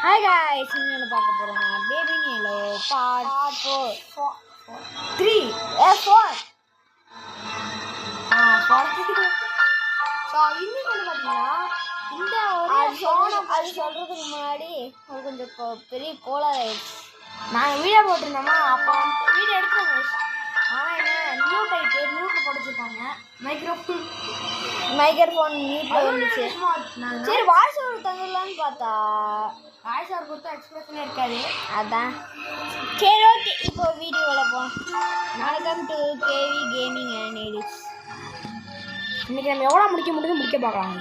Hi guys, இன்னைக்கு பார்க்க போறோம் Baby Nilo part 4 3 4 ஸோ இன்னைக்கு வந்து பார்த்தீங்கன்னா இந்த ஒரு சோனம் அது சொல்கிறதுக்கு முன்னாடி அது கொஞ்சம் பெரிய கோளாறு ஆயிடுச்சு. நாங்கள் வீடியோ போட்டிருந்தோமா, அப்போ வந்து வீடியோ எடுக்கிறோம். ஆனால் என்ன மியூட் ஆகிட்டு மியூட்டில் போட்டுருக்காங்க. மைக்ரோஃபோன் மியூட்டில் வந்துச்சு. சரி வாய்ஸ் ஓவர் தந்துடலான்னு பார்த்தா வாய்ஸ் ஓவர் கொடுத்தா எக்ஸ்பிரஷனே இருக்காது. அதான் சரி ஓகே, இப்போ வீடியோவில் போகலாம். Welcome to KV gaming and edits. இன்றைக்கி நம்ம எவ்வளோ முடிக்க முடிக்க பார்க்கலாம்.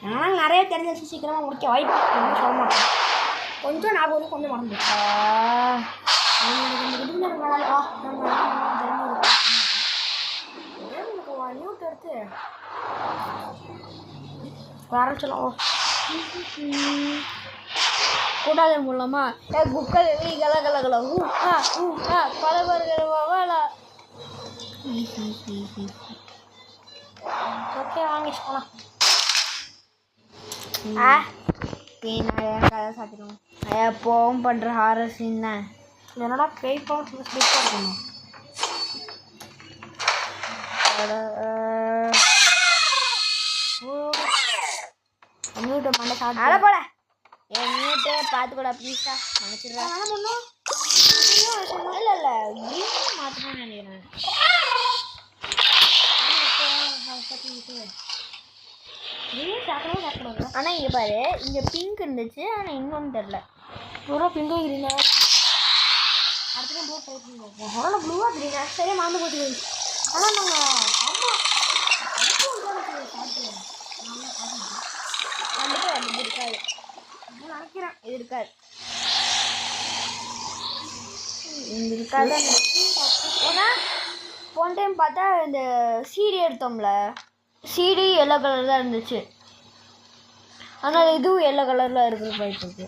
ஆனால் நிறைய தெரிஞ்ச வச்சு சீக்கிரமாக முடிக்க வாய்ப்பு சொல்ல மாட்டேன். கொஞ்சம் ஞாபகம் கொஞ்சம் மறந்து நியூட் எடுத்து ஆரம்பிச்சலாம். கூடாத மூலமா குக்கல் கலகலகல பலவர்களா ஓகே வாங்க போலாம். பின்னாடி கதை சாத்திடுவோம். எப்போவும் பண்ணுற ஹாரர் சீன் தான். என்னடா பேய் படம் ஸ்லிப்பாக இருக்கணும். மியூட்டை மண்டை சாப்பிட்டு அட போல என் மியூட்டே பார்த்துக்கூட ப்ளீஸா நினச்சிடுறேன். இல்லை இல்லை மாற்றணும்னு நினைக்கிறேன். ஆனால் இங்கே பாரு, இங்கே பிங்க் இருந்துச்சு, ஆனால் இன்னொன்று தெரில. ப்ளூவாக பிங்கும் கிரீனா அடுத்த ப்ளூ ட்ரை பண்ணுவோம். ஹோரல ப்ளூவாக கிரீனா சரியா மறந்து போட்டு. ஆனால் நாங்கள் அம்மா கண்டிப்பாக அது இருக்காது நினைக்கிறேன். இது இருக்காது, இங்கே இருக்காது. ஏன்னா போன டைம் பார்த்தா இந்த சீடி எடுத்தோம்ல, சீடி எல்லோ கலர் தான் இருந்துச்சு. ஆனால் இதுவும் எல்லோ கலரில் இருக்கிற பைப் இருக்குது.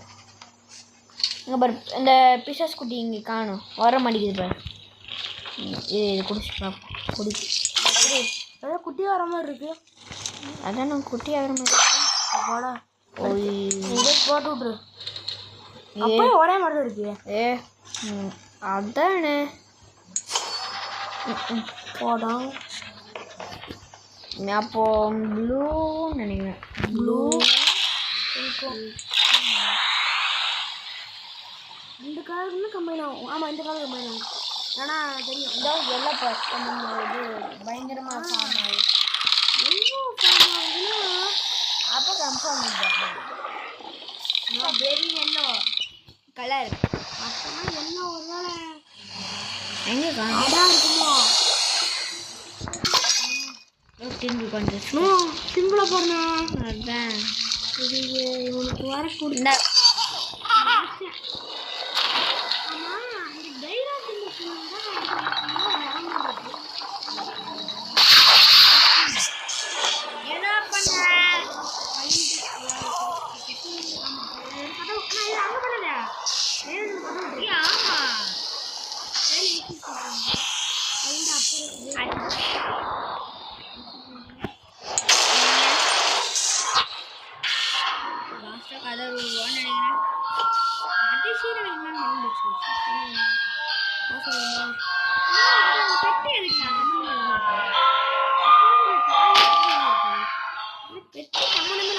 இங்கே பாரு, இந்த பிசஸ் குட்டி இங்கே காணும், வர மாட்டேங்குது பாரு. இது குடிச்சு குடிச்சு அதான் குட்டியாக வர மாதிரி இருக்குது. அதான் நான் குட்டியாக வர மாதிரி இருக்கேன். போட போட்டு விட்ரு. அப்போ ஒரே மாதிரி தான் இருக்கு. அதானே போடும். அப்போ ப்ளூ நினைக்கிறேன். ப்ளூ இந்த கலர்னு கம்பைன் ஆகும். ஆமாம், இந்த கலர் கம்பைன் ஆகும். ஆனால் தெரியும் இந்த எல்லோ பாஸ் இது பயங்கரமாக ஃபார்ம் ஆகும். எவ்வளோ ஃபார்ம் ஆகுதுன்னா அப்போ கன்ஃபார்ம் பண்ணுறேன். வெரி எல்லோ கலர் அப்போனா எல்லோ ஒரு வேலை எங்கே அதான் இருக்குமோ. சிம்பிளா போடணா. அதான் இது இவனுக்கு வர கொடுத்தா. என்ன பண்ண கதை விடுவான்னு நினைக்கிறேன். கடைசியில் என்ன நடந்துச்சு பெட்டு எதுக்கு பெட்டு சம்மந்தமே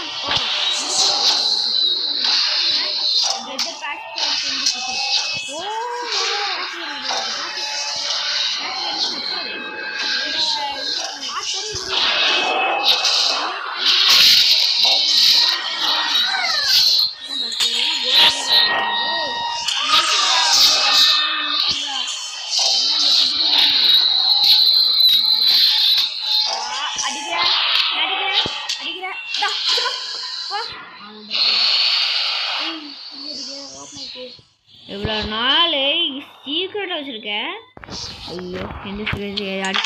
இவ்வளோ நாள் சீக்கிரட்டாக வச்சுருக்கேன். ஐயோ எந்த சீக்கிரம்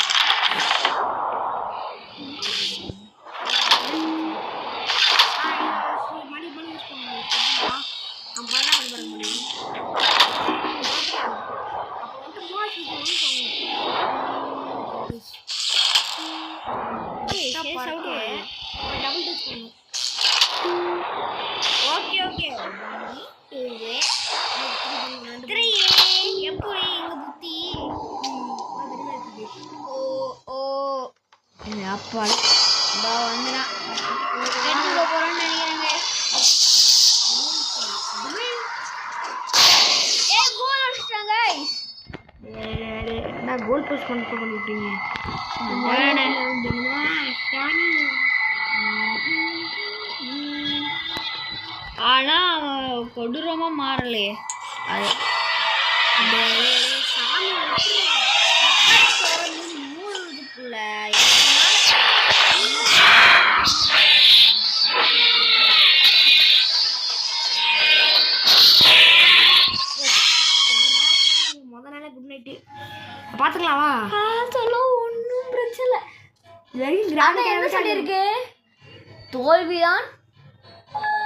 ஓகே ஓகே எப்படி எங்க புத்தி ஓ அப்பா வந்துடா எடுத்துக்க போறோம்னு நினைக்கிறேங்க. என்ன கோல் போஸ்ட் பண்ணிட்டீங்க? ஆனா கொடூரமா மாறலையே அது. முத நாளே குட் நைட்டு பாத்துக்கலாமா? ஒன்றும் பிரச்சனை இல்லை. என்ன சொல்லியிருக்கு? தோல்விதான்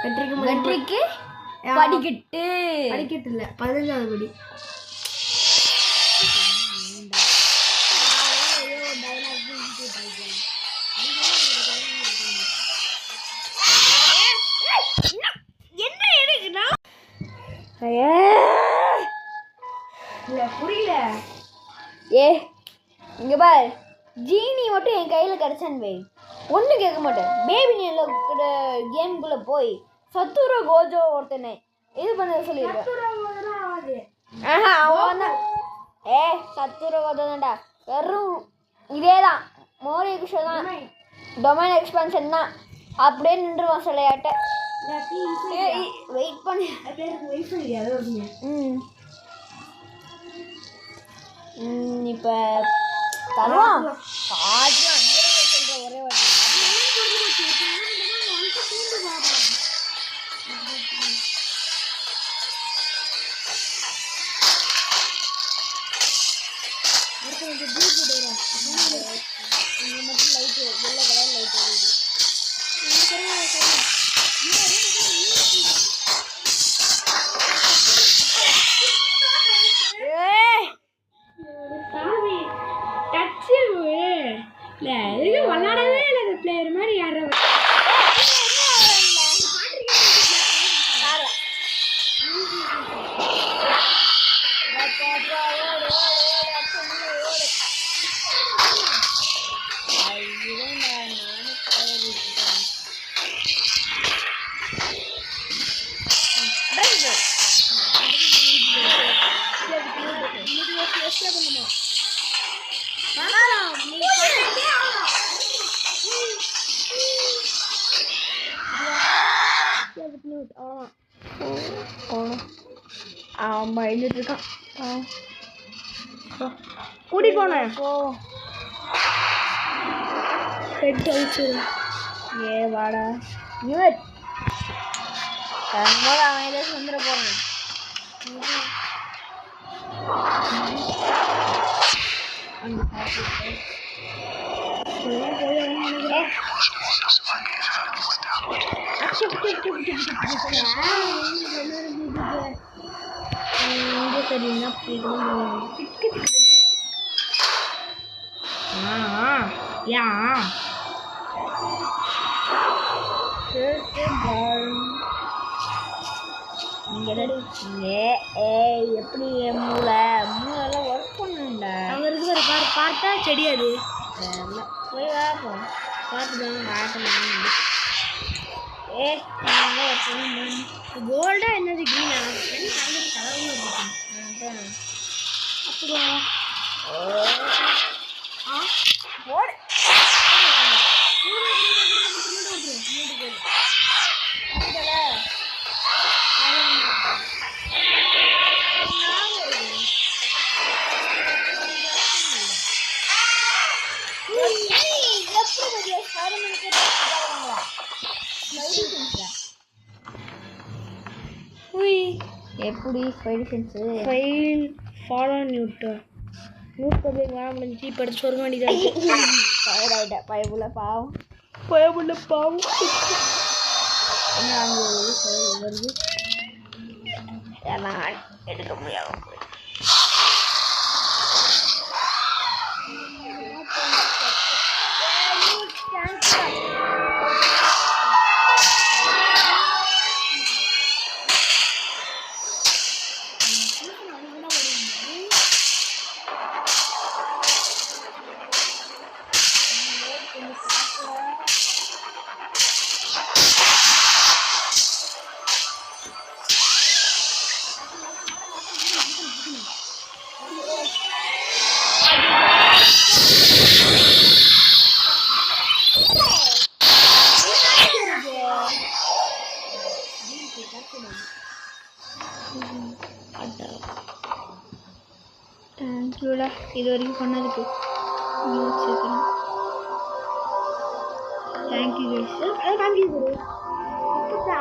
வெற்றிக்கு படிக்கட்டு. படிக்கட்டு இல்லை, 15வது படி. என்ன எடுக்குன்னா புரியல. இங்க பாரு, ஜீனி மட்டும் என் கையில கிடைச்சான்னு வை, ஒண்ணு கேட்க மாட்டேன். பேபி நீல கேமுக்குள்ள போய் சத்துர கோஜோ ஒருத்தனை இது பண்ண சொல்லிடுவேன். அவன் தான் சத்துர கோஜோ தான்டா. வெறும் இதேதான், மோரி விஷயம் தான், டொமைன் எக்ஸ்பான்ஷன் தான். அப்படியே நின்றுவான் சிலையாட்ட. வெயிட் பண்ணி இப்போ தருவான் சொல்ற ஒரே வாட்டி. மட்டும் லைட்டு வெள்ளை கலர் லைட் வருது. விளையாடவே இல்லை இந்த பிளேயர் மாதிரி யாரும். அவன் பயந்துட்டு இருக்கான். கூட்டிட்டு போனேன். வாடா வரும்போது அவன் ஏதாச்சும் வந்துட போறான். எப்படி மூளைலாம் ஒர்க் பண்ணுண்டா. அங்க இருக்கிற பார்த்தா செடி அது போய் பார்ப்போம். பார்த்துதான் கோல்டா என்னது கிரீனா அப்படியா? போடு எப்படி file sense file follow நியூட்டர் public வர முடிஞ்சு இப்போ எடுத்து சொல்ல வேண்டியதாக பயபுள்ள பாவம் என்ன அங்கே வருது எல்லாம் எடுக்க முடியாது. தேங்க்யூடா இது வரைக்கும் பண்ணதுக்கு தேங்க்யூ கைஸ்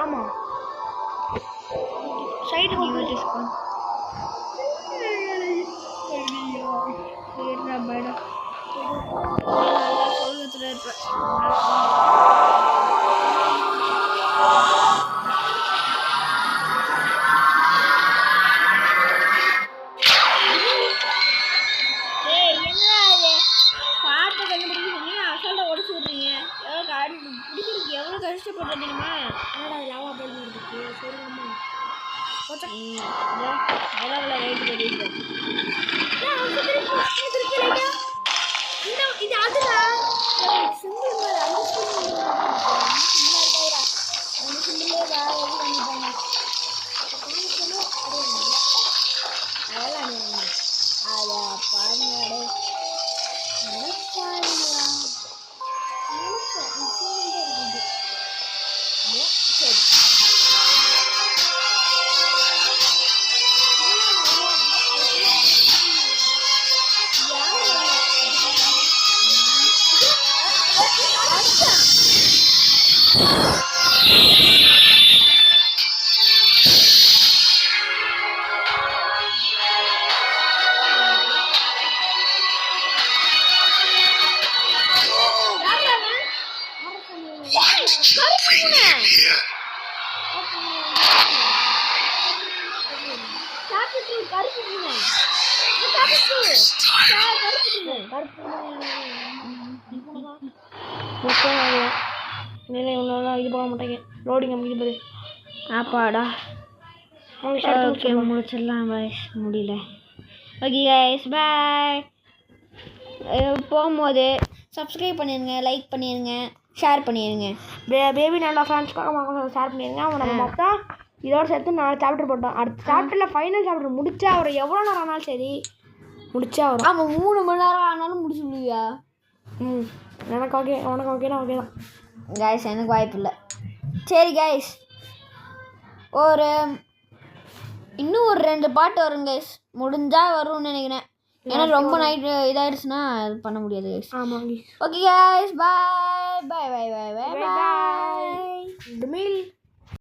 ஆமாம் சைடு டிஸ்கவுண்ட் பைடா நல்லா சோகத்தில் இருப்பேன் பாட்டு கண்டுபிடிக்கிறீங்க அசால்ட்டாக உடச்சு விட்றீங்க எவ்வளோ கஷ்டப்பட்டுமா லாவா போய் இருக்கு சொல்லுமா நிலவில் ரைட்டு பண்ணிடுறேன் இது அதுல இது போக மாட்டேங்க லோடிங் அமைக்குது ஆப்பாடா ஓகே முடிச்சிடலாம் பாய்ஸ் முடியல ஓகே கைஸ் பாய் போகும்போது சப்ஸ்கிரைப் பண்ணிடுங்க லைக் பண்ணிடுங்க ஷேர் பண்ணிடுங்க பேபி நல்லா ஃப்ரெண்ட்ஸ்க்காக ஷேர் பண்ணிடுங்க அவன் நம்ம மொத்தம் இதோட சேர்த்து 4 சாப்டர் போட்டோம் அடுத்த சாப்டரில் ஃபைனல் சாப்டர் முடிச்சா அவர் எவ்வளோ நேரம் ஆனாலும் சரி முடிச்சா வரும் ஆமாம் 3 மணி நேரம் ஆனாலும் முடிச்சு விடுவியா எனக்கு ஓகே உனக்கு ஓகேனா ஓகே தான் கைஸ் எனக்கு வாய்ப்பு இல்லை சரி கைஸ் இன்னும் ஒரு 2 பாட்டு வரும் கைஸ் முடிஞ்சால் வரும்னு நினைக்கிறேன் ஏன்னா ரொம்ப நைட்டு இதாகிடுச்சுன்னா அது பண்ண முடியாது கைஸ் ஆமாம் ஓகே கைஸ் பாய் பாய் பாய் பாய் பாய் பாய் பாய்